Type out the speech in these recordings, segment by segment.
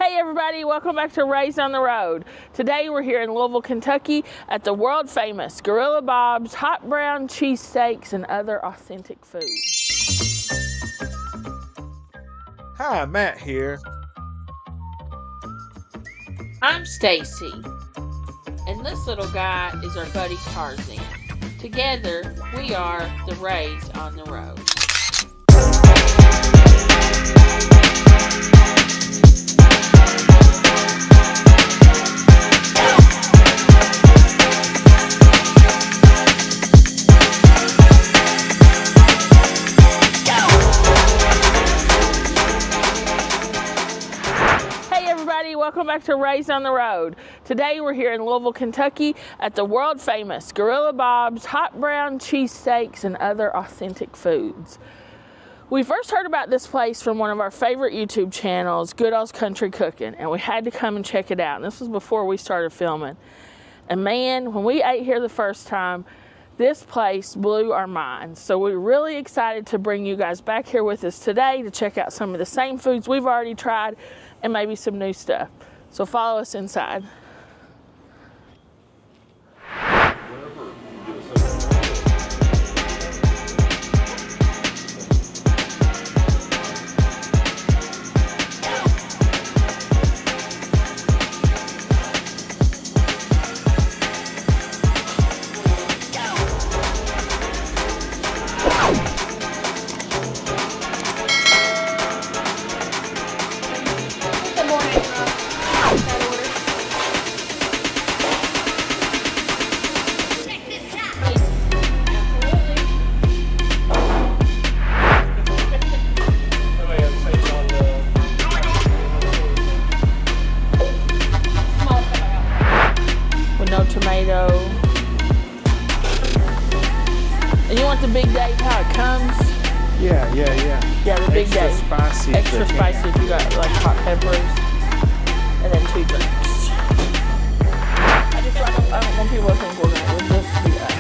Hey everybody, welcome back to Raised on the Road. Today we're here in Louisville, Kentucky at the world famous Gorilla Bob's hot brown cheesesteaks and other authentic food. Hi, Matt here. I'm Stacy, and this little guy is our buddy Tarzan. Together, we are the Raised on the Road. Welcome back to Raised on the Road. Today we're here in Louisville, Kentucky at the world famous Gorilla Bob's hot brown cheesesteaks and other authentic foods. We first heard about this place from one of our favorite YouTube channels, Good Old Country Cooking, and we had to come and check it out. And this was before we started filming. And man, when we ate here the first time, this place blew our minds. So we're really excited to bring you guys back here with us today to check out some of the same foods we've already tried and maybe some new stuff. So follow us inside. No tomato. And you want the Big Dave how it comes? Yeah. Yeah, the Big Dave. Spicy. Extra spicy if you got like hot peppers. And then 2 drinks. I don't want people to think we'll just be us.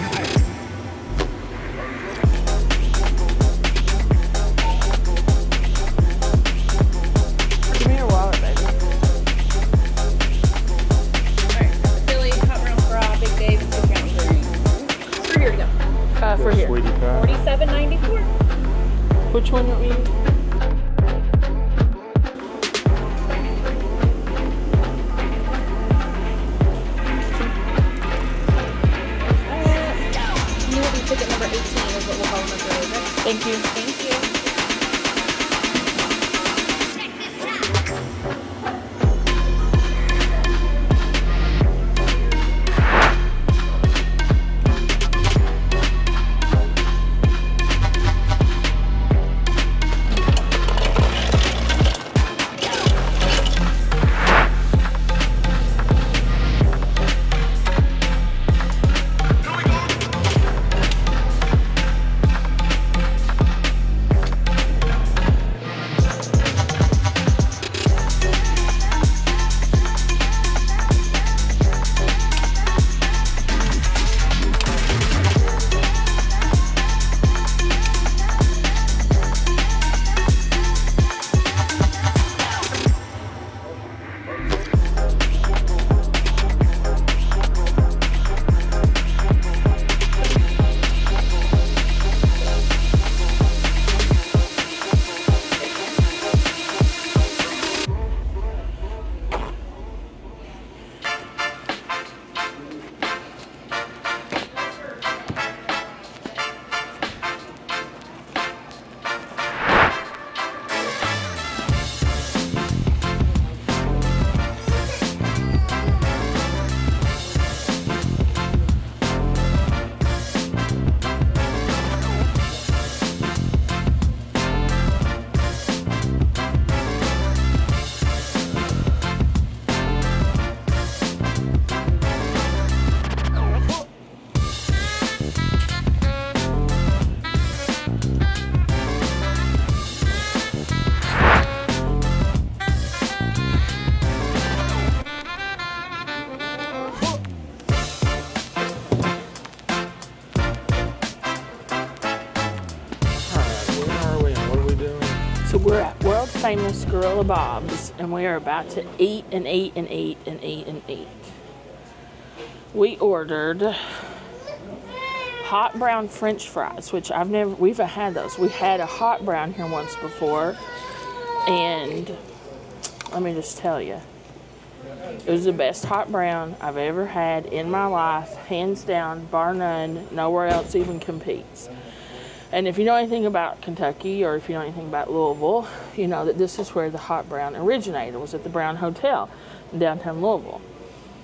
Give me your wallet, baby. For here. $47.94. Which one you want me to use? You will be ticket number 18 is what we'll call them for later. Thank you. Thank you. famous Gorilla Bob's, and we are about to eat and eat and eat and eat and eat. We ordered hot brown French fries, which we've had those. We had a hot brown here once before, and let me just tell you, it was the best hot brown I've ever had in my life, hands down, bar none. Nowhere else even competes. And if you know anything about Kentucky, or if you know anything about Louisville, you know that this is where the hot brown originated. It was at the Brown Hotel in downtown Louisville.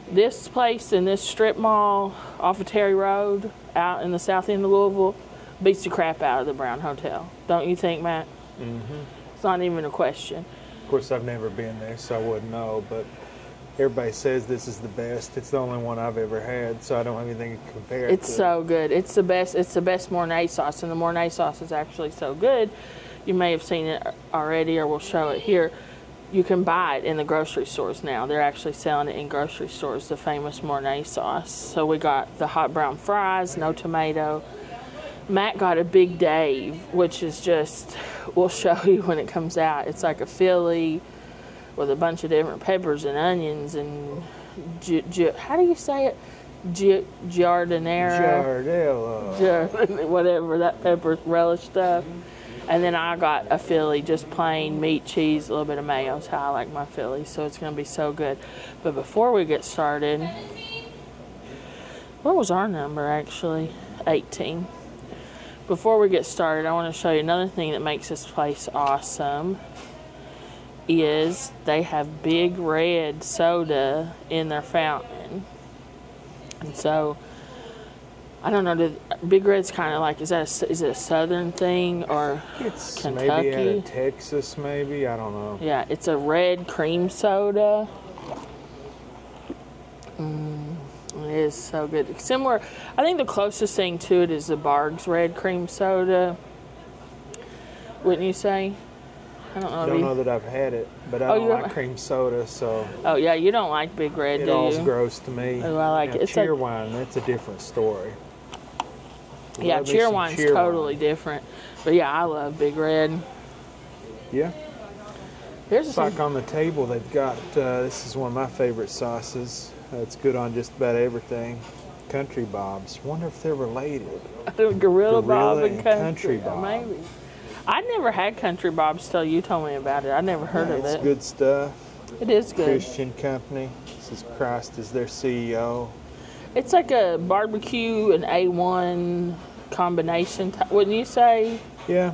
This place in this strip mall off of Terry Road out in the south end of Louisville beats the crap out of the Brown Hotel. Don't you think, Matt? Mm-hmm. It's not even a question. Of course, I've never been there, so I wouldn't know, but everybody says this is the best. It's the only one I've ever had, so I don't have anything to compare it to. It's so good. It's the best. It's the best Mornay sauce, and the Mornay sauce is actually so good. You may have seen it already, or we'll show it here. You can buy it in the grocery stores now. They're actually selling it in grocery stores, the famous Mornay sauce. So we got the hot brown fries, no tomato. Matt got a Big Dave, which is just, we'll show you when it comes out. It's like a Philly with a bunch of different peppers and onions and, how do you say it? Giardella. Whatever, that pepper relish stuff. And then I got a Philly, just plain meat, cheese, a little bit of mayo. Is how I like my Philly, so it's going to be so good. But before we get started, what was our number actually? 18. Before we get started, I want to show you another thing that makes this place awesome. Is they have Big Red soda in their fountain. And so, I don't know, Big Red's kind of like, is it a southern thing, or it's Kentucky? Maybe out of Texas, maybe, I don't know. Yeah, it's a red cream soda. It is so good. Similar, I think the closest thing to it is the Barg's red cream soda. Wouldn't you say? I don't know that I've had it, but I don't like cream soda, so. Oh yeah, you don't like Big Red, do you? It all's gross to me. Oh, I like it. It's Cheerwine, that's a different story. Yeah, Cheerwine's totally different. But yeah, I love Big Red. Yeah. It's like on the table, they've got, this is one of my favorite sauces. It's good on just about everything. Country Bob's. Wonder if they're related. Gorilla Bob and Country Bob. Maybe. I'd never had Country Bob's till you told me about it. I never heard of it. It's good stuff. It is good. Christian company. This is Christ is their CEO. It's like a barbecue and A1 combination, wouldn't you say? Yeah,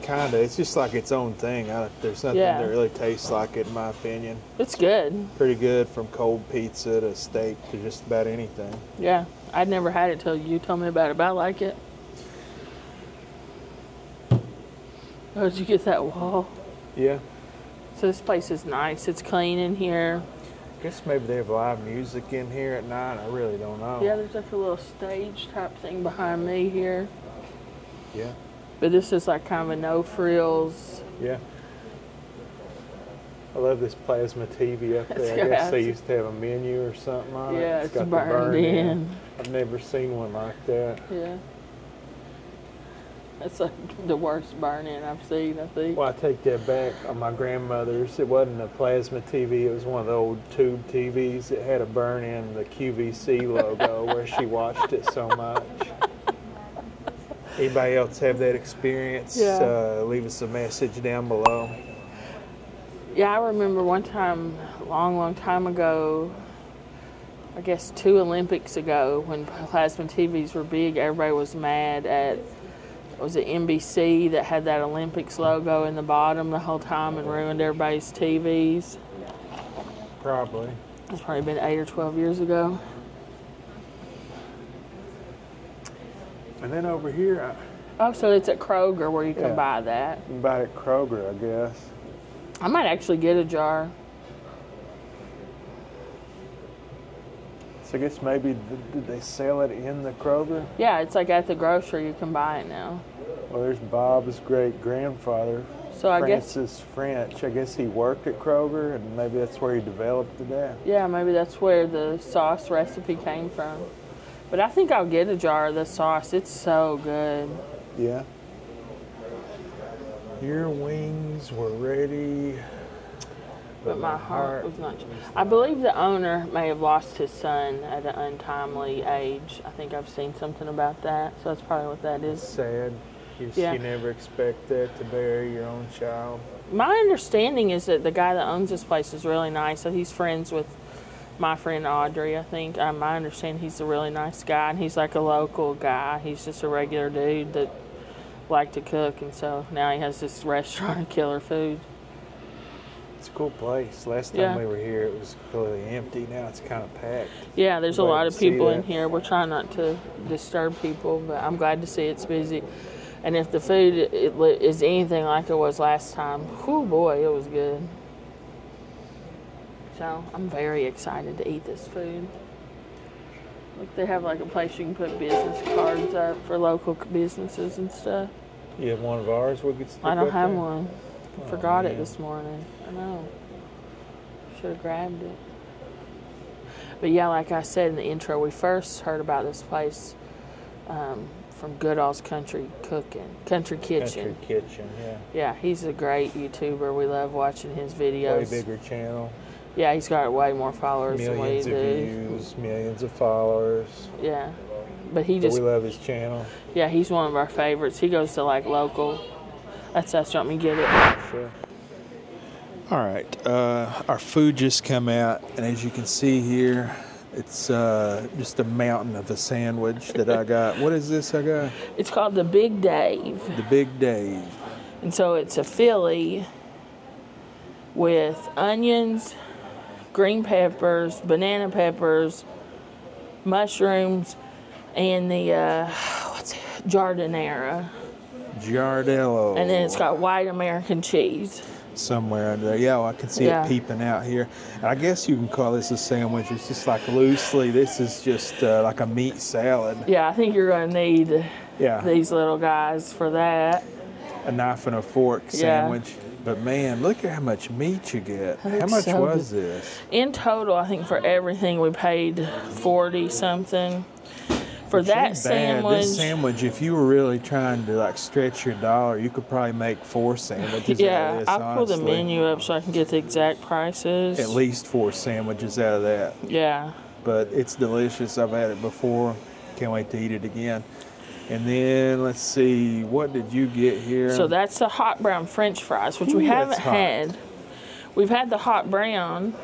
kind of. It's just like its own thing. There's nothing that really tastes like it, in my opinion. It's good. Pretty good, from cold pizza to steak to just about anything. Yeah, I'd never had it till you told me about it, but I like it. Oh, did you get that wall? Yeah. So this place is nice. It's clean in here. I guess maybe they have live music in here at night. I really don't know. Yeah, there's like a little stage type thing behind me here. Yeah. But this is like kind of a no frills. Yeah. I love this plasma TV up there. I guess they used to have a menu or something on it. Yeah, it's got burned the burn in. I've never seen one like that. Yeah. That's like the worst burn-in I've seen, I think. Well, I take that back. On my grandmother's, it wasn't a plasma TV. It was one of the old tube TVs. It had a burn-in, the QVC logo, where she watched it so much. Anybody else have that experience? Yeah. Leave us a message down below. Yeah, I remember one time, a long time ago, I guess 2 Olympics ago, when plasma TVs were big, everybody was mad at, was it NBC that had that Olympics logo in the bottom the whole time and ruined everybody's TVs? Probably. It's probably been 8 or 12 years ago. And then over here... Oh, so it's at Kroger where you can buy that. You can buy it at Kroger, I guess. I might actually get a jar. So I guess maybe, did they sell it in the Kroger? Yeah, it's like at the grocery you can buy it now. Well, there's Bob's great-grandfather, so Francis French. I guess he worked at Kroger, and maybe that's where he developed it at. Yeah, maybe that's where the sauce recipe came from. But I think I'll get a jar of the sauce. It's so good. Yeah. Your wings were ready, but my heart was not. I believe the owner may have lost his son at an untimely age. I think I've seen something about that, so that's probably what that is. Sad. You never expect that, to bury your own child. My understanding is that the guy that owns this place is really nice. So he's friends with my friend Audrey, I think. My understanding, he's a really nice guy, and he's like a local guy. He's just a regular dude that liked to cook, and so now he has this restaurant of killer food. It's a cool place. Last time we were here, it was completely empty. Now it's kind of packed. Yeah, there's a lot of people in here. We're trying not to disturb people, but I'm glad to see it's busy. And if the food is anything like it was last time, whew, boy, it was good. So I'm very excited to eat this food. Look, they have like a place you can put business cards up for local businesses and stuff. You have one of ours? We could stick I don't up have there? one. I forgot it this morning. I know. Should have grabbed it. But yeah, like I said in the intro, we first heard about this place from Goodall's Country Kitchen. Country Kitchen, yeah. Yeah, he's a great YouTuber. We love watching his videos. Way bigger channel. Yeah, he's got way more followers than we do. Millions of views, millions of followers. Yeah, but we love his channel. Yeah, he's one of our favorites. He goes to like local. That's us. You want me to get it? Sure. All right, our food just come out, and as you can see here, it's just a mountain of a sandwich that I got. What is this I got? It's called the Big Dave. The Big Dave. And so it's a Philly with onions, green peppers, banana peppers, mushrooms, and the jardinera. Giardello. And then it's got white American cheese. Somewhere under there. Yeah, well, I can see it peeping out here. And I guess you can call this a sandwich. It's just like loosely, this is just like a meat salad. Yeah, I think you're going to need these little guys for that. A knife and a fork sandwich. But man, look at how much meat you get. How much was this? In total, I think for everything we paid 40 something. For that sandwich. This sandwich, if you were really trying to like stretch your dollar, you could probably make 4 sandwiches out of this, I'll pull the menu up so I can get the exact prices. At least 4 sandwiches out of that. Yeah. But it's delicious. I've had it before. Can't wait to eat it again. And then, let's see, what did you get here? So that's the hot brown French fries, which we haven't had. We've had the hot brown.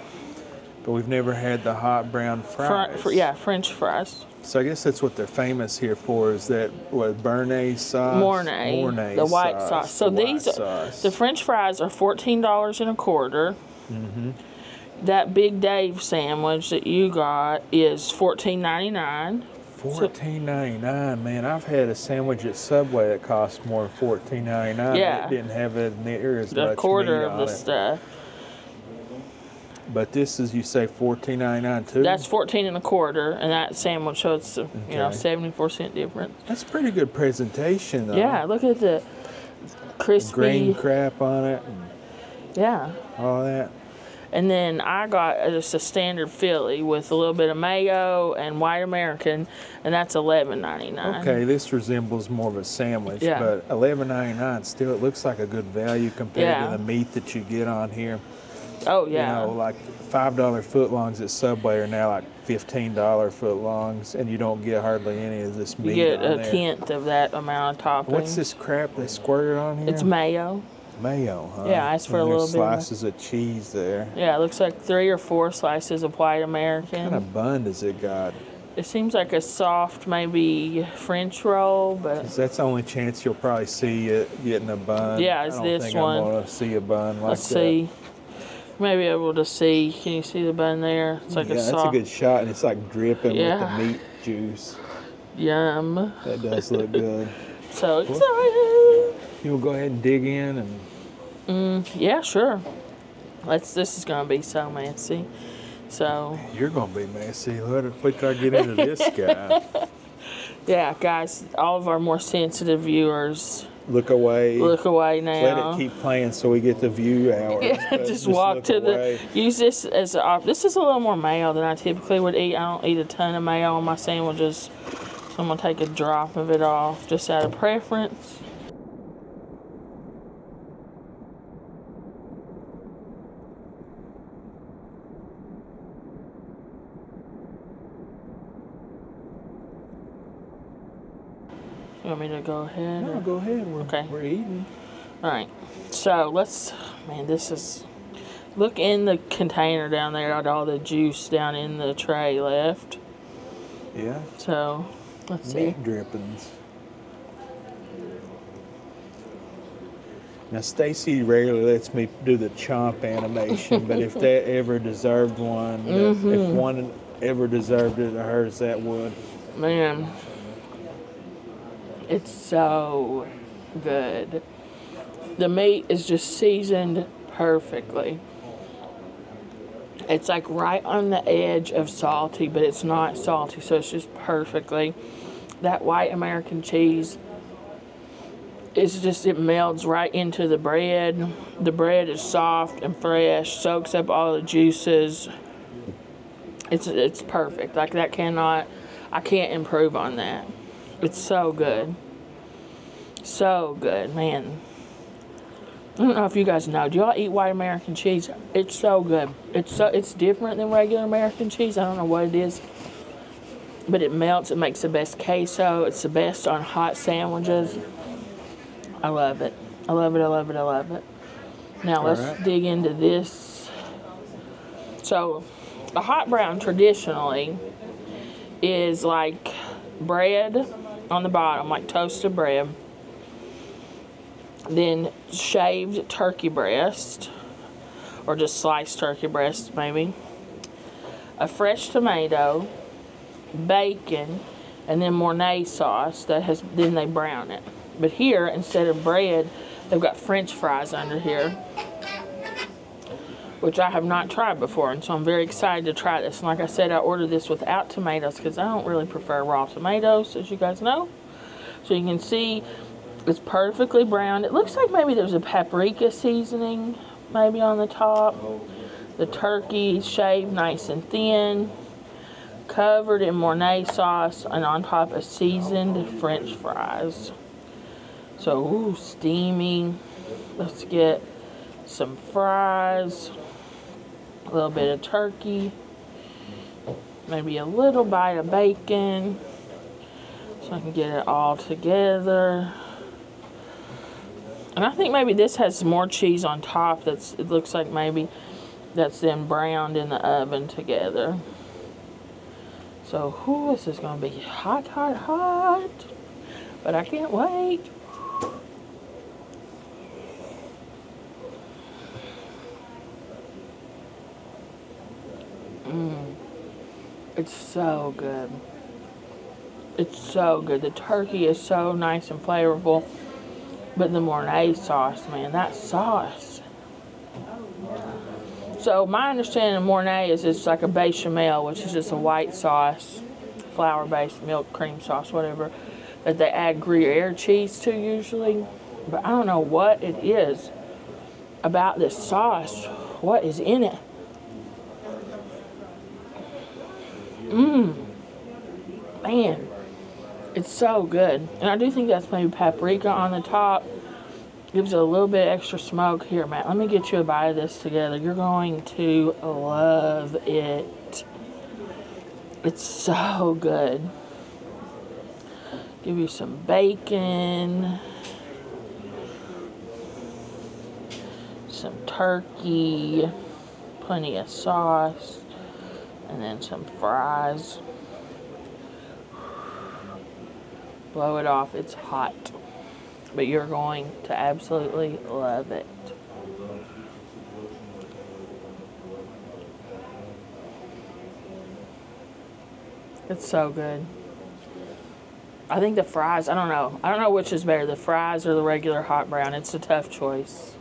But we've never had the hot brown fries. French fries. So I guess that's what they're famous here for, is that, what, Béarnaise sauce? Mornay, the white sauce. So the French fries are $14.25. Mm-hmm. That Big Dave sandwich that you got is $14.99. $14.99, man. I've had a sandwich at Subway that cost more than $14.99. Yeah. It didn't have it near as much a quarter meat of on the it. stuff. But this is, you say, $14.99 too? That's $14.25, and that sandwich, so it's 74-cent difference. That's pretty good presentation, though. Yeah, look at the crispy green crap on it. Yeah. All that. And then I got just a standard Philly with a little bit of mayo and white American, and that's $11.99. Okay, this resembles more of a sandwich, but $11.99 still, it looks like a good value compared to the meat that you get on here. Oh, yeah. You know, like $5 footlongs at Subway are now like $15 footlongs, and you don't get hardly any of this meat. You get a tenth of that amount of toppings. What's this crap they squirted on here? It's mayo. Mayo, huh? Yeah, it's for a little bit. Slices of cheese there. Yeah, it looks like 3 or 4 slices of white American. What kind of bun does it got? It seems like a soft, maybe French roll, but that's the only chance you'll probably see it getting a bun. Yeah, it's this one. I don't think I'm gonna see a bun like that. Let's see. You may be able to see. Can you see the bun there? It's like a soft. Yeah, that's a good shot, and it's like dripping with the meat juice. Yum. That does look good. So excited. You'll go ahead and dig in and. Yeah, sure. This is gonna be so messy. So. You're gonna be messy. Wait till I get into this guy. Yeah, guys, all of our more sensitive viewers. Look away. Look away now. Let it keep playing so we get the view hours. Yeah, just walk to away. Use this as this is a little more mayo than I typically would eat. I don't eat a ton of mayo on my sandwiches, so I'm gonna take a drop of it off just out of preference. You want me to go ahead? No, go ahead. We're eating. All right. So let's, man, this is, look in the container down there at all the juice down in the tray left. Yeah. So let's see. Meat drippings. Now, Stacy rarely lets me do the chomp animation, but if that ever deserved one, if one ever deserved it of hers, that would. Man, it's so good. The meat is just seasoned perfectly. It's like right on the edge of salty, but it's not salty, so it's just perfectly. That white American cheese, it's just, it melts right into the bread. The bread is soft and fresh, soaks up all the juices. It's perfect. Like that I can't improve on that. It's so good. So good, man. I don't know if you guys know. Do y'all eat white American cheese? It's so good. It's different than regular American cheese. I don't know what it is. But it melts. It makes the best queso. It's the best on hot sandwiches. I love it. I love it. I love it. I love it. Now let's dig into this. So the hot brown traditionally is like bread on the bottom, like toasted bread. Then shaved turkey breast, or just sliced turkey breast maybe. A fresh tomato, bacon, and then Mornay sauce then they brown it. But here, instead of bread, they've got French fries under here, which I have not tried before, and so I'm very excited to try this. And like I said, I ordered this without tomatoes because I don't really prefer raw tomatoes, as you guys know. So you can see it's perfectly browned. It looks like maybe there's a paprika seasoning maybe on the top. The turkey shaved nice and thin, covered in Mornay sauce, and on top of seasoned French fries. So, ooh, steamy. Let's get some fries, a little bit of turkey, maybe a little bite of bacon, so I can get it all together. And I think maybe this has more cheese on top. It looks like maybe that's then browned in the oven together. So, ooh, this is going to be hot, hot, hot. But I can't wait. It's so good. It's so good. The turkey is so nice and flavorful. But the Mornay sauce, man, that sauce. So my understanding of Mornay is it's like a bechamel, which is just a white sauce, flour-based milk, cream sauce, whatever, that they add Gruyere cheese to usually. But I don't know what it is about this sauce. What is in it? Man, it's so good. And I do think that's maybe paprika on the top. Gives it a little bit extra smoke. Here, Matt, let me get you a bite of this together. You're going to love it. It's so good. Give you some bacon, some turkey, plenty of sauce, and then some fries. Blow it off. It's hot, but you're going to absolutely love it. It's so good. I think the fries, I don't know which is better, the fries or the regular hot brown. It's a tough choice.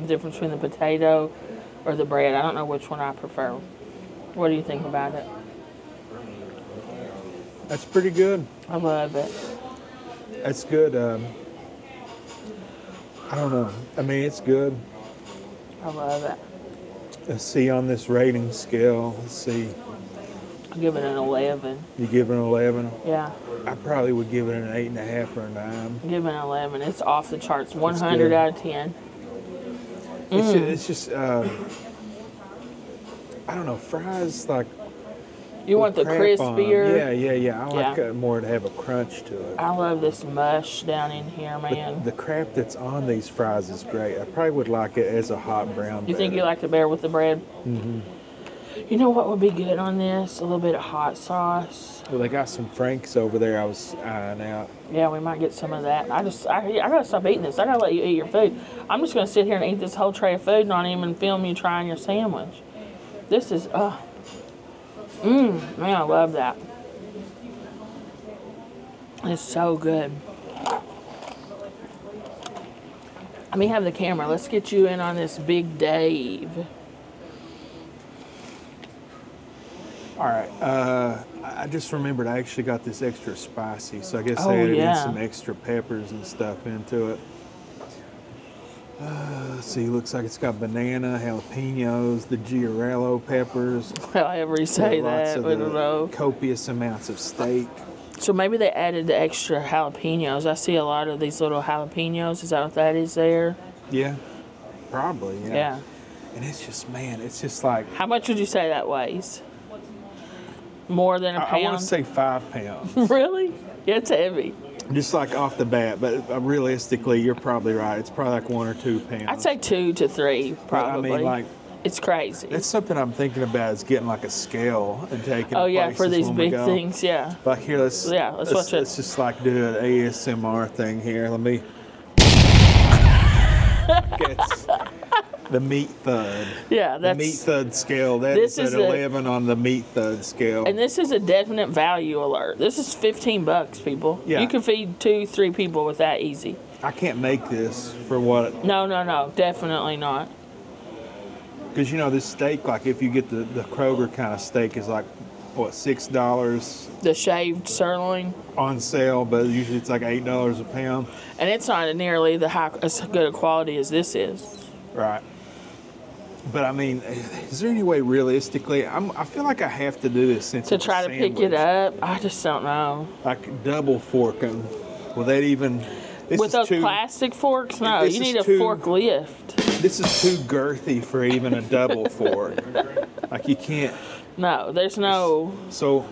The difference between the potato or the bread, I don't know which one I prefer. What do you think about it? That's pretty good. I love it. That's good. I don't know. I mean, it's good. I love it. Let's see on this rating scale. Let's see. I'll give it an 11. You give it an 11? Yeah. I probably would give it an 8.5 or a 9. Give it an 11. It's off the charts. 100 out of 10. It's just I don't know. Fries, like, You want the crap on 'em. crispier? Yeah. I like Yeah. it more to have a crunch to it. I love this mush down in here, man. The crap that's on these fries is great. I probably would like it as a hot brown. You think you better. like the bear with the bread? Mm-hmm. You know what would be good on this? A little bit of hot sauce. Well, they got some Franks over there I was eyeing out. Yeah, we might get some of that. I gotta stop eating this. I gotta let you eat your food. I'm just gonna sit here and eat this whole tray of food and not even film you trying your sandwich. This is, man, I love that. It's so good. Let me have the camera. Let's get you in on this Big Dave. All right. I just remembered I actually got this extra spicy, so I guess Oh, I added in yeah. some extra peppers and stuff into it. Let's see, looks like it's got banana, jalapenos, the Giorello peppers. However you say lots that, of I don't know. copious amounts of steak. So maybe they added the extra jalapenos. I see a lot of these little jalapenos. Is that what that is there? Yeah, probably. Yeah. Yeah. And it's just, man, it's just like, How much would you say that weighs? More than a I pound? want to say 5 pounds. Really? Yeah, it's heavy. Just like off the bat, but realistically, you're probably right. It's probably like 1 or 2 pounds. I'd say 2 to 3, But probably. I mean, like, it's crazy. that's something I'm thinking about is getting like a scale and taking. Oh it yeah, for places these when we big go. things, yeah. Like here, let's watch it. Let's just like do an ASMR thing here. Let me. It's the meat thud. Yeah, The that's. meat thud scale. That This is is at a- 11 on the meat thud scale. And this is a definite value alert. This is $15, people. Yeah. You can feed 2, 3 people with that easy. I can't make this for what, No, definitely not. because you know this steak. Like if you get the Kroger kind of steak is like what, $6 The shaved sirloin, on sale, but usually it's like $8 a pound. and it's not nearly as good a quality as this is. Right. But I mean, is there any way realistically? I feel like I have to do this since To it's a try to pick it sandwich. up, I just don't know. Like double fork them. Will that even? This With is those too, plastic forks, no, this you is need a too- forklift. This is too girthy for even a double fork. Like you can't. No, there's no. So,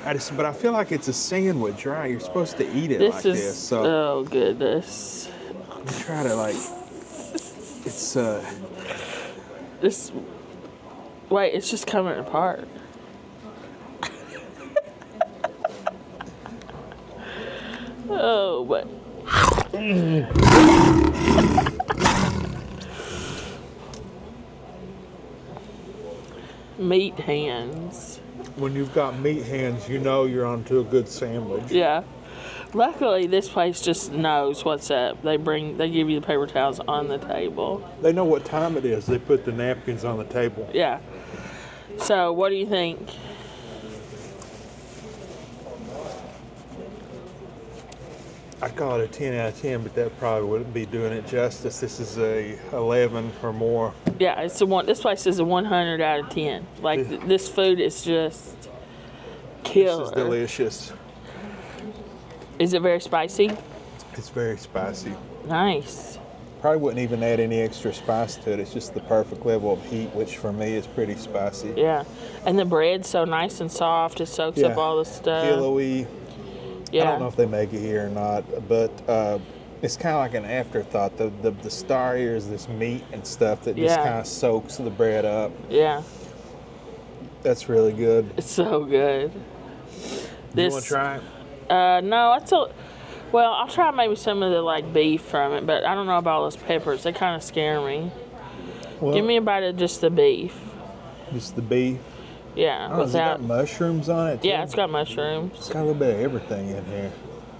but I feel like it's a sandwich, right? You're supposed to eat it This like is. this. So Oh goodness. try to like. It's This. Wait, it's just coming apart. Oh, but. Meat hands. when you've got meat hands, you know you're onto a good sandwich. Yeah. Luckily, this place just knows what's up. They give you the paper towels on the table. They know what time it is. They put the napkins on the table. Yeah. So, what do you think? I call it a 10 out of 10, but that probably wouldn't be doing it justice. This is a 11 or more. Yeah, it's the one. This place is a 100 out of 10. Like this food is just killer. This is delicious. Is it very spicy? It's very spicy. Nice. Probably wouldn't even add any extra spice to it. It's just the perfect level of heat, which for me is pretty spicy. Yeah, and the bread's so nice and soft. It soaks up all the stuff. Pillowy. Yeah. I don't know if they make it here or not, but it's kind of like an afterthought. The star here is this meat and stuff that just Yeah. kind of soaks the bread up. Yeah, That's really good. it's so good. You want to try it? No, well, I'll try maybe some of the like beef from it, but I don't know about all those peppers. They kind of scare me. Well, Give me a bite of just the beef. just the beef. Yeah, Oh, has it without. got mushrooms on it? Too? Yeah, it's got mushrooms. It's got a little bit of everything in here.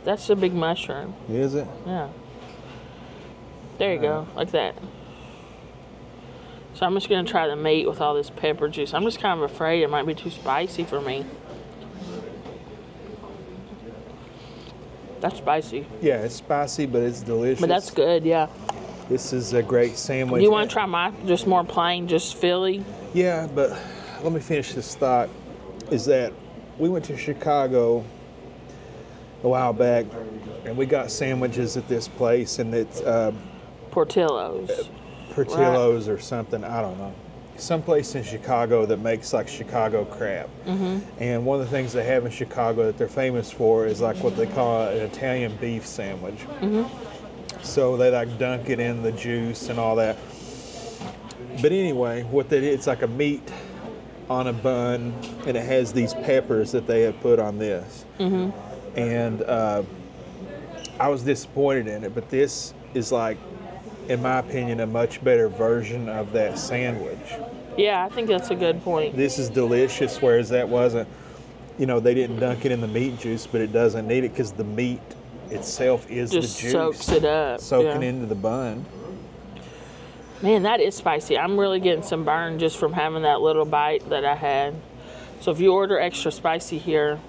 That's a big mushroom. Is it? Yeah. There you go, like that. So I'm just gonna try the meat with all this pepper juice. I'm just kind of afraid it might be too spicy for me. That's spicy, Yeah, it's spicy, but it's delicious. but that's good. Yeah. This is a great sandwich. You want to try my just more plain, just Philly? Yeah, but let me finish this thought. Is that we went to Chicago a while back, and we got sandwiches at this place, and it's Portillo's. Portillo's or something. I don't know. someplace in Chicago that makes like Chicago crab. And one of the things they have in Chicago that they're famous for is like what they call an Italian beef sandwich. So they like dunk it in the juice and all that. But anyway, what they did, it's like a meat on a bun, and it has these peppers that they have put on this. And I was disappointed in it, but this is like, in my opinion, a much better version of that sandwich. Yeah, I think that's a good point. This is delicious, whereas that wasn't, you know, they didn't dunk it in the meat juice, but it doesn't need it because the meat itself is Just the juice. soaks it up. Soaking into the bun. Man, that is spicy. I'm really getting some burn just from having that little bite that I had. So if you order extra spicy here,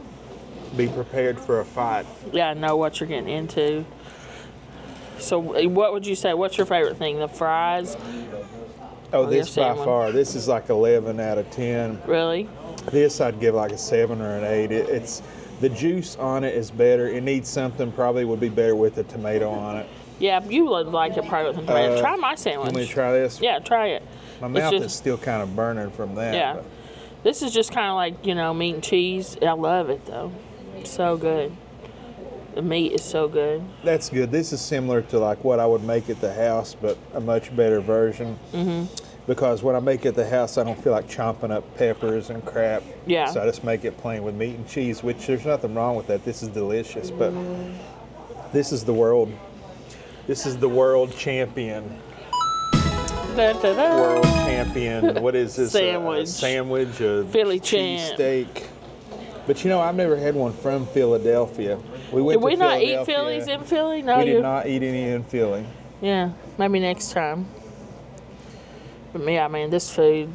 be prepared for a fight. Yeah, know what you're getting into. So what would you say? What's your favorite thing? The fries? Oh, this by far. This is like 11 out of 10. Really? This I'd give like a 7 or an 8. It's the juice on it is better. It needs something. Probably would be better with a tomato on it. Yeah, you would like it probably with a tomato. Try my sandwich. Want me to try this? Yeah, try it. My mouth is still kind of burning from that. Yeah. But. This is just kind of like, you know, meat and cheese. I love it though. It's so good. The meat is so good. That's good. This is similar to like what I would make at the house, but a much better version. Because when I make it at the house, I don't feel like chomping up peppers and crap. Yeah. So I just make it plain with meat and cheese, which there's nothing wrong with that. This is delicious, but this is the world. This is the world champion. World champion. What is this? Sandwich. Sandwich. A Philly champ. Cheesesteak. But you know, I've never had one from Philadelphia. We went Did we to not eat Philadelphia. Phillies in Philly? No, We did not eat any in Philly. Yeah, maybe next time. But yeah, man, this food.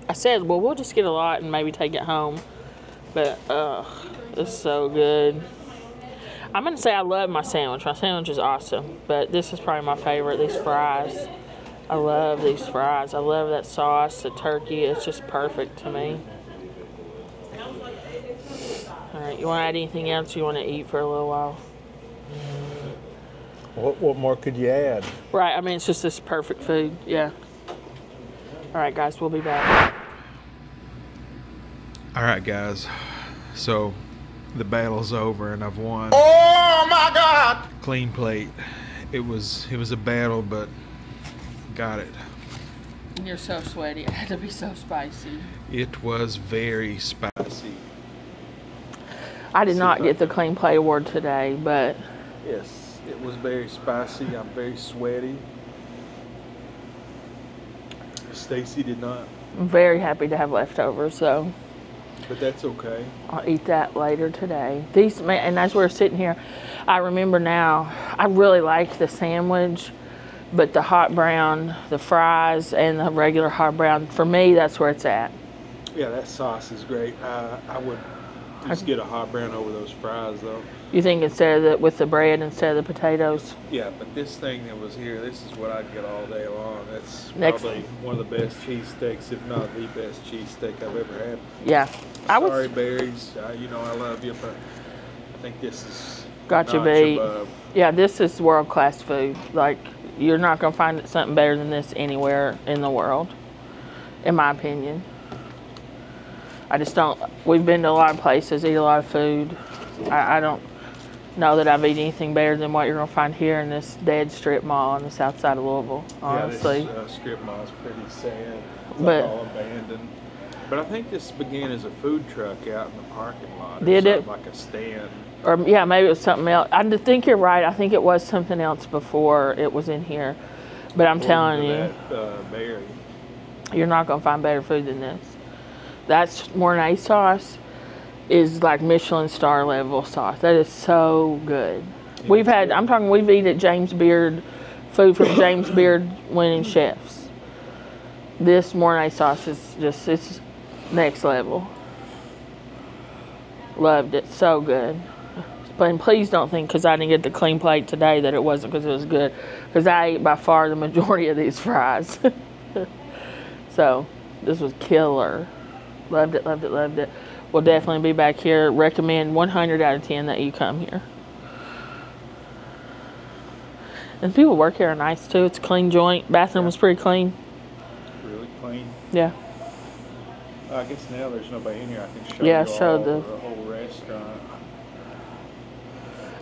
I said, well, we'll just get a lot and maybe take it home. But it's so good. I'm gonna say I love my sandwich. My sandwich is awesome, but this is probably my favorite. These fries. I love these fries. I love that sauce, the turkey. It's just perfect to me. All right, you want to add anything else you want to eat for a little while? What more could you add? Right, I mean, it's just this perfect food, yeah. All right, guys, we'll be back. All right, guys. So the battle's over and I've won. Oh my God! Clean plate. It was a battle, but got it. You're so sweaty. It had to be so spicy. It was very spicy. I did not get the clean plate award today, but Yes, it was very spicy. I'm very sweaty. Stacy did not. I'm very happy to have leftovers, so But that's okay. I'll eat that later today. These, and as we're sitting here, I remember now, I really liked the sandwich, but the hot brown, the fries, and the regular hot brown, for me, that's where it's at. Yeah, that sauce is great. I would just get a hot brown over those fries, though. You think instead of the, with the bread instead of the potatoes? Yeah, but this thing that was here, this is what I'd get all day long. That's Next. probably one of the best cheesesteaks, if not the best cheesesteak I've ever had. Yeah. Sorry, berries. You know I love you, but I think this is Got you notch beat. above. Yeah, this is world-class food. Like, you're not going to find something better than this anywhere in the world, in my opinion. I just don't, we've been to a lot of places, eat a lot of food. I don't know that I've eaten anything better than what you're going to find here in this dead strip mall on the south side of Louisville, honestly. Yeah, this strip mall is pretty sad. It's But- like all abandoned. But I think this began as a food truck out in the parking lot. Or Did it? something, like a stand. Or, yeah, maybe it was something else. I think you're right. I think it was something else before it was in here. But I'm telling you, That, berry. you're not going to find better food than this. That's Mornay sauce is like Michelin star level sauce. That is so good. Yeah, We've had, I'm talking, we've eaten at James Beard, food from James Beard winning chefs. This Mornay sauce is just, it's next level. Loved it, so good. But please don't think because I didn't get the clean plate today that it wasn't because it was good. Because I ate by far the majority of these fries. So, this was killer. Loved it, loved it, loved it. We'll definitely be back here. Recommend 100 out of 10 that you come here. And the people work here are nice too. It's a clean joint. Bathroom was pretty clean. Really clean. Yeah. I guess now there's nobody in here. I can show Yeah, you show all the whole restaurant.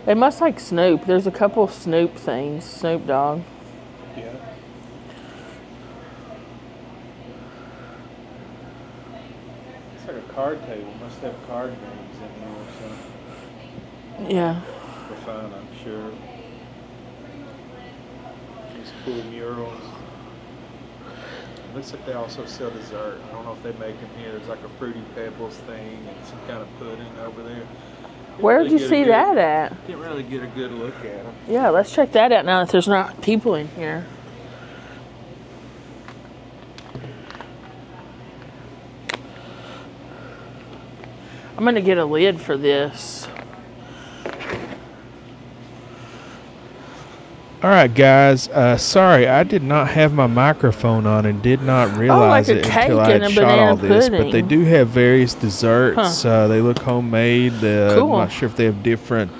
They must like Snoop. There's a couple Snoop things. Snoop Dogg. Yeah. It's like a card table. Must have card games in here or something. Yeah. For fun, I'm sure. These cool murals. Looks like they also sell dessert. I don't know if they make them here. There's like a Fruity Pebbles thing and some kind of pudding over there. Where did you see that at? Didn't really get a good look at them. Yeah, let's check that out now that there's not people in here. I'm gonna get a lid for this. All right, guys. Sorry, I did not have my microphone on and did not realize like a it cake until I and had a shot all banana this. But pudding. they do have various desserts. They look homemade. Cool. I'm not sure if they have different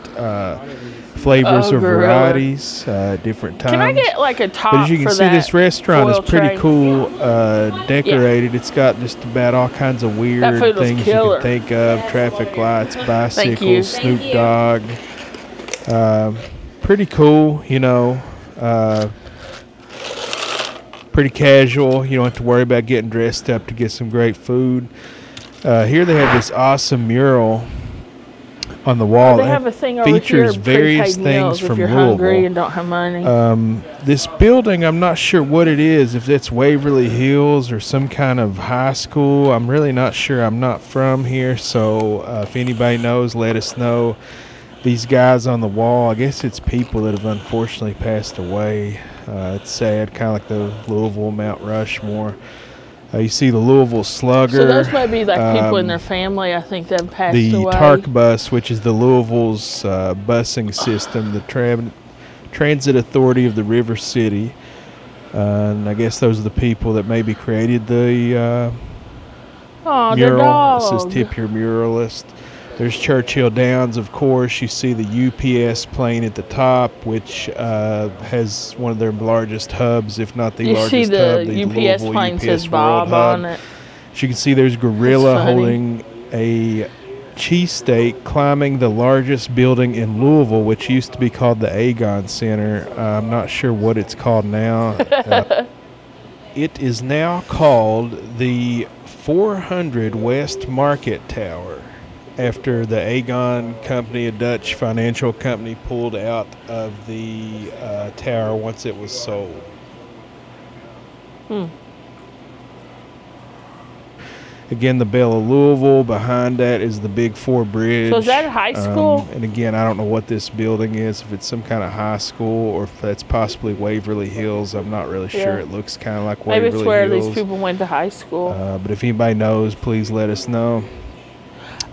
flavors or gorilla. varieties, different times. Can I get like a top But as you can for see, that this restaurant is foil pretty tray? cool, decorated. It's got just about all kinds of weird food was things you killer. can think of. Traffic lights, you. bicycles, Snoop Thank you. Dogg. Pretty cool, you know. Pretty casual. You don't have to worry about getting dressed up to get some great food. Here they have this awesome mural on the wall. They have a thing over here, features various prepaid things meals from if you're Louisville. hungry and don't have money. This building, I'm not sure what it is, if it's Waverly Hills or some kind of high school. I'm really not sure. I'm not from here, so if anybody knows, let us know. These guys on the wall, I guess it's people that have unfortunately passed away. It's sad, kind of like the Louisville Mount Rushmore. You see the Louisville Slugger. So those might be like people in their family. I think they've passed the away. TARC bus, which is the Louisville's busing system, the Transit Authority of the River City. And I guess those are the people that maybe created the Oh, mural. the dog. It says tip your muralist. There's Churchill Downs, of course. You see the UPS plane at the top, which has one of their largest hubs, if not the You largest see the hub. The UPS Louisville plane UPS says World Bob Hub. on it. As you can see, there's Gorilla That's funny. holding a cheesesteak climbing the largest building in Louisville, which used to be called the Agon Center. I'm not sure what it's called now. It is now called the 400 West Market Tower, after the Agon Company, a Dutch financial company, pulled out of the tower once it was sold. Again, the Belle of Louisville. Behind that is the Big Four Bridge. So is that a high school? And again, I don't know what this building is, if it's some kind of high school or if that's possibly Waverly Hills. I'm not really sure. Yeah. It looks kind of like Maybe Waverly it's where Hills. these people went to high school. But if anybody knows, please let us know.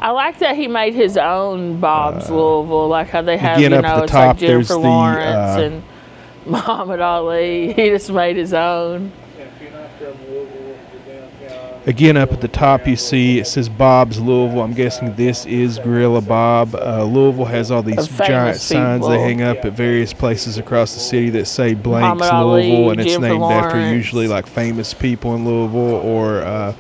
I like that he made his own Bob's Louisville, like how they have, Again, you up at know, the it's top, like there's Jennifer the, Lawrence and Muhammad Ali. He just made his own. Again, up at the top, you see it says Bob's Louisville. I'm guessing this is Gorilla Bob. Louisville has all these Of famous giant signs they people. hang up at various places across the city that say blanks Muhammad Ali, Louisville, and it's Jennifer named after Lawrence. usually like famous people in Louisville or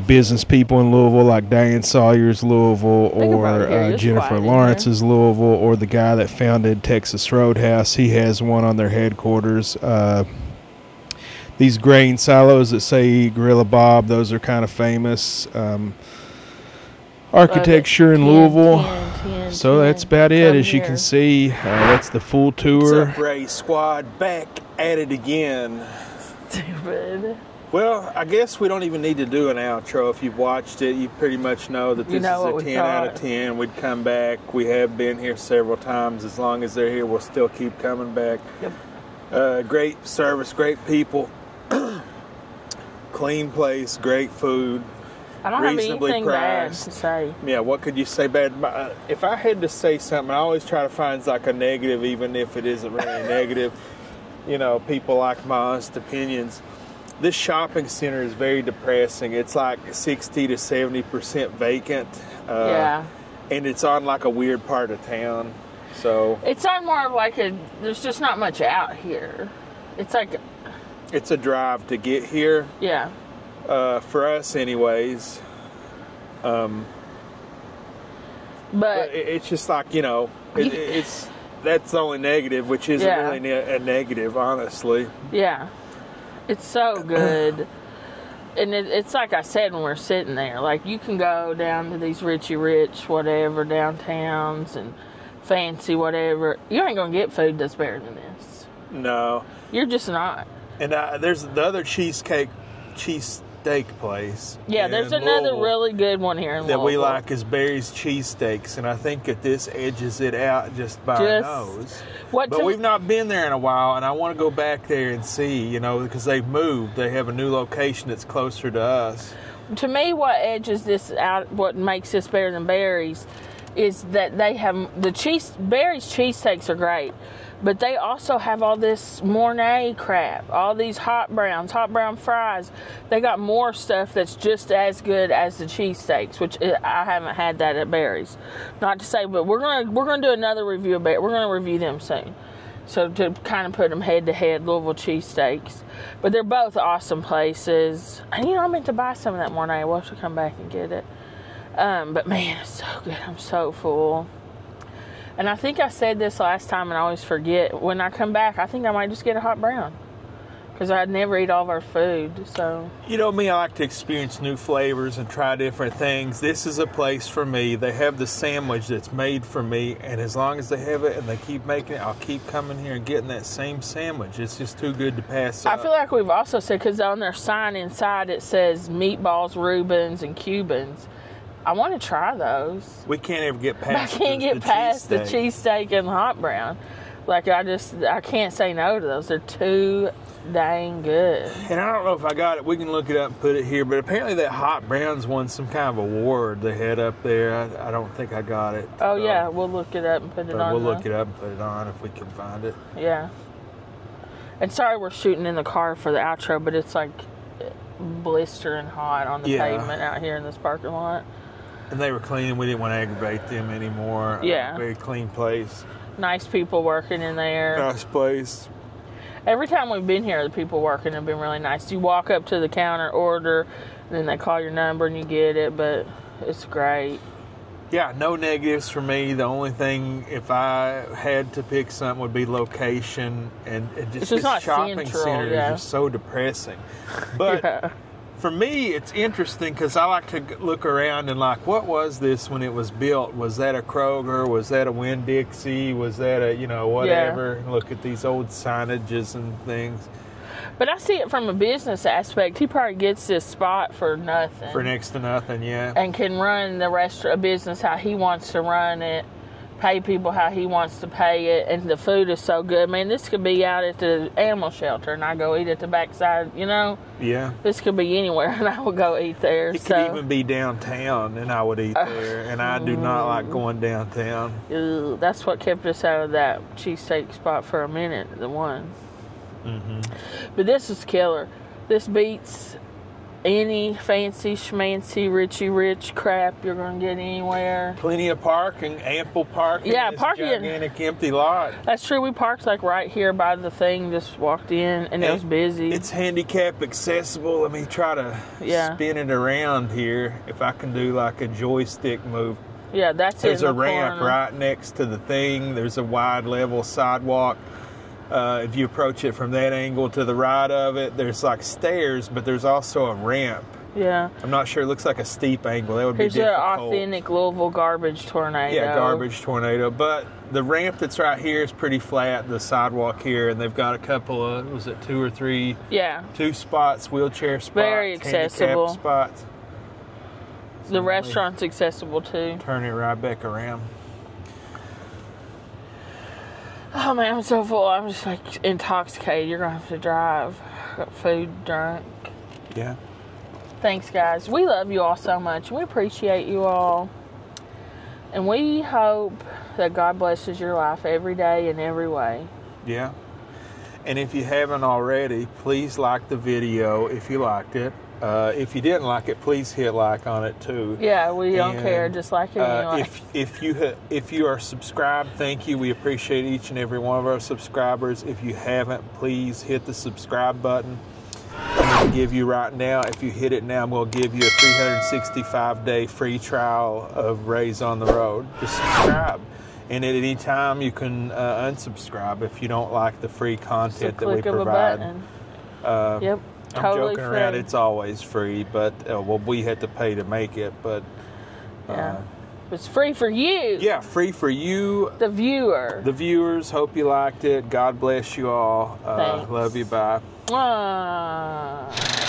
business people in Louisville, like Diane Sawyer's Louisville, Think about it here, or it's Jennifer quiet in Lawrence's Louisville, or the guy that founded Texas Roadhouse. He has one on their headquarters. These grain silos that say Gorilla Bob, those are kind of famous. Architecture in 10, Louisville. 10, So 10. that's about it. Come As you here. can see, that's the full tour. What's up, Ray Squad? Back at it again. Stupid. Well, I guess we don't even need to do an outro. If you've watched it, you pretty much know that You this know what is we a 10 out of thought. 10. We'd come back. We have been here several times. As long as they're here, we'll still keep coming back. Yep. Great service, great people. Clean place, great food. I don't have Reasonably anything bad priced. to say. Yeah, what could you say bad? If I had to say something, I always try to find like a negative, even if it isn't really negative. You know, people like my honest opinions. This shopping center is very depressing. It's like 60 to 70% vacant. Yeah. And it's on like a weird part of town. So It's on more of like there's just not much out here. It's like, it's a drive to get here. Yeah. For us, anyways. But it's just like, you know, it's that's the only negative, which isn't really a negative, honestly. Yeah. It's so good. And it's like I said when we're sitting there, like you can go down to these Richie Rich, whatever, downtowns and fancy whatever. You ain't going to get food that's better than this. No. You're just not. And there's the other cheesesteak place. Yeah, there's another Louisville really good one here in that Louisville. we like is Barry's Cheesesteaks, and I think that this edges it out just by a nose. But we've not been there in a while, and I want to go back there and see, you know, because they've moved. They have a new location that's closer to us. To me, what edges this out, what makes this better than Barry's, is that they have Barry's cheesesteaks are great, but they also have all this Mornay crap, all these hot brown fries. They got more stuff that's just as good as the cheesesteaks, which I haven't had that at Barry's. Not to say, but we're gonna do another review of Barry. We're gonna review them soon. So to kind of put them head to head, Louisville cheesesteaks. But they're both awesome places. And you know, I meant to buy some of that Mornay. We'll have to come back and get it. But man, it's so good. I'm so full. And I think I said this last time and I always forget. When I come back, I think I might just get a hot brown. Because I'd never eat all of our food, so. You know me, I like to experience new flavors and try different things. This is a place for me. They have the sandwich that's made for me. And as long as they have it and they keep making it, I'll keep coming here and getting that same sandwich. It's just too good to pass up. I feel like we've also said, because on their sign inside it says meatballs, Reubens, and Cubans. I want to try those. We can't ever get past I can't get past the cheesesteak and the hot brown. Like, I can't say no to those. They're too dang good. And I don't know if I got it. We can look it up and put it here. But apparently that hot brown's won some kind of award they had up there. I don't think I got it. Oh, yeah. We'll look it up and put it on. We'll look it up and put it on if we can find it. Yeah. And sorry we're shooting in the car for the outro, but it's like blistering hot on the pavement out here in this parking lot. And they were cleaning. We didn't want to aggravate them anymore. Yeah. Very clean place. Nice people working in there. Nice place. Every time we've been here, the people working have been really nice. You walk up to the counter, order, and then they call your number and you get it, but it's great. Yeah, no negatives for me. The only thing, if I had to pick something, would be location. And just this shopping center is just so depressing. But for me, it's interesting because I like to look around and like, what was this when it was built? Was that a Kroger? Was that a Winn-Dixie? Was that a, you know, whatever? Yeah. Look at these old signages and things. But I see it from a business aspect. He probably gets this spot for nothing. For next to nothing, yeah. And can run the restaurant, a business how he wants to run it. Pay people how he wants to pay it, and the food is so good. Man, this could be out at the animal shelter, and I go eat at the backside, you know? Yeah. This could be anywhere, and I would go eat there. It could even be downtown, and I would eat there, and I do not like going downtown. That's what kept us out of that cheesesteak spot for a minute, the one. Mm-hmm. But this is killer. This beats any fancy schmancy Richie Rich crap you're gonna get anywhere. Plenty of parking, ample parking. Yeah, parking. Gigantic empty lot. That's true. We parked like right here by the thing. Just walked in, and it was busy. It's handicap accessible. Let me try to spin it around here. If I can do like a joystick move. Yeah, that's it. There's a ramp right next to the thing. There's a wide level sidewalk. If you approach it from that angle to the right of it, there's like stairs, but there's also a ramp. Yeah. I'm not sure. It looks like a steep angle. That would be difficult. Here's an authentic Louisville garbage tornado. Yeah, garbage tornado. But the ramp that's right here is pretty flat, the sidewalk here, and they've got a couple of, was it 2 or 3? Yeah. 2 spots, wheelchair spots. Very accessible. Spots. The restaurant's accessible too. Turn it right back around. Oh man, I'm so full. I'm just like intoxicated. You're gonna have to drive. Got food, drunk. Yeah. Thanks, guys. We love you all so much. We appreciate you all. And we hope that God blesses your life every day in every way. Yeah. And if you haven't already, please like the video if you liked it. If you didn't like it, please hit like on it too. Yeah, we don't And, care. Just like it anyway. If you are subscribed, thank you. We appreciate each and every one of our subscribers. If you haven't, please hit the subscribe button. I'm going to give you right now, if you hit it now, I'm going to give you a 365-day free trial of Raise on the Road. Just subscribe. And at any time, you can unsubscribe if you don't like the free content that we click of a provide. button. Yep. I'm Totally joking free. around. It's always free, but well, we had to pay to make it. But Yeah. It's free for you. yeah, free for you, The viewer. the viewers. Hope you liked it. God bless you all. Thanks. Love you. Bye. Ah.